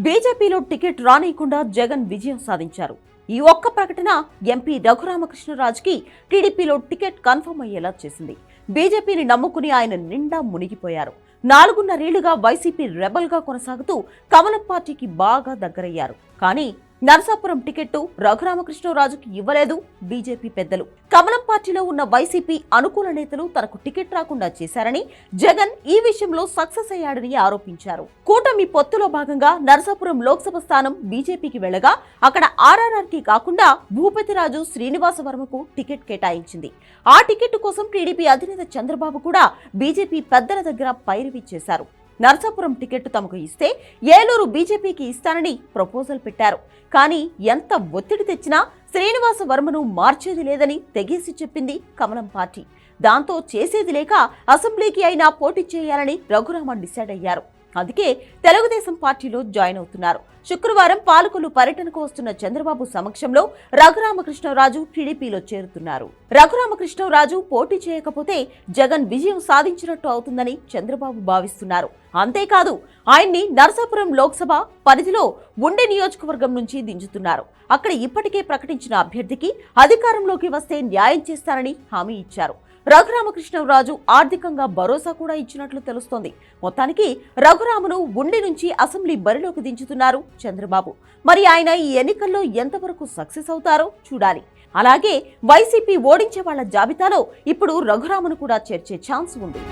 బీజేపీలో టికెట్ రానియకుండా జగన్ విజయం సాధించారు. ఈ ఒక్క ప్రకటన ఎంపీ రఘురామకృష్ణరాజుకి టీడీపీలో టికెట్ కన్ఫర్మ్ అయ్యేలా చేసింది. బీజేపీని నమ్ముకుని ఆయన నిండా మునిగిపోయారు. 4.5 వైసీపీ రెబల్ గా కొనసాగుతూ కమలం పార్టీకి బాగా దగ్గరయ్యారు. కానీ నరసాపురం టికెట్టు రఘురామకృష్ణరాజుకి ఇవ్వలేదు బీజేపీ పెద్దలు. కమలం పార్టీలో ఉన్న వైసీపీ అనుకూల నేతలు తనకు టికెట్ రాకుండా చేశారని, జగన్ ఈ విషయంలో సక్సెస్ అయ్యాడని ఆరోపించారు. కూటమి పొత్తులో భాగంగా నరసాపురం లోక్సభ స్థానం బీజేపీకి వెళ్లగా అక్కడ ఆర్ఆర్ఆర్కి కాకుండా భూపతిరాజు శ్రీనివాసవర్మకు టికెట్ కేటాయించింది. ఆ టికెట్ కోసం టీడీపీ అధినేత చంద్రబాబు కూడా బీజేపీ పెద్దల దగ్గర పైరవీ చేశారు. నరసాపురం టికెట్ తమకు ఇస్తే ఏలూరు బీజేపీకి ఇస్తానని ప్రపోజల్ పెట్టారు. కానీ ఎంత ఒత్తిడి తెచ్చినా శ్రీనివాస వర్మను మార్చేది లేదని తెగేసి చెప్పింది కమలం పార్టీ. దాంతో చేసేది లేక అసెంబ్లీకి అయినా పోటీ చేయాలని రఘురామ డిసైడ్ అయ్యారు. అందుకే తెలుగుదేశం పార్టీలో జాయిన్ అవుతున్నారు. శుక్రవారం పాలకొల్లు పర్యటనకు వస్తున్న చంద్రబాబు సమక్షంలో రఘురామకృష్ణరాజు టీడీపీలో చేరుతున్నారు. రఘురామకృష్ణరాజు పోటీ చేయకపోతే జగన్ విజయం సాధించినట్టు అవుతుందని చంద్రబాబు భావిస్తున్నారు. అంతేకాదు, ఆయన్ని నరసాపురం లోక్సభ పరిధిలో ఉండే నియోజకవర్గం నుంచి దించుతున్నారు. అక్కడ ఇప్పటికే ప్రకటించిన అభ్యర్థికి అధికారంలోకి వస్తే న్యాయం చేస్తారని హామీ ఇచ్చారు. రఘురామకృష్ణరాజు ఆర్థికంగా భరోసా కూడా ఇచ్చినట్లు తెలుస్తోంది. మొత్తానికి రఘురామును ఉండి నుంచి అసెంబ్లీ బరిలోకి దించుతున్నారు చంద్రబాబు. మరి ఆయన ఈ ఎన్నికల్లో ఎంతవరకు సక్సెస్ అవుతారో చూడాలి. అలాగే వైసీపీ ఓడించే వాళ్ల జాబితాలో ఇప్పుడు రఘురామును కూడా చేర్చే ఛాన్స్ ఉంది.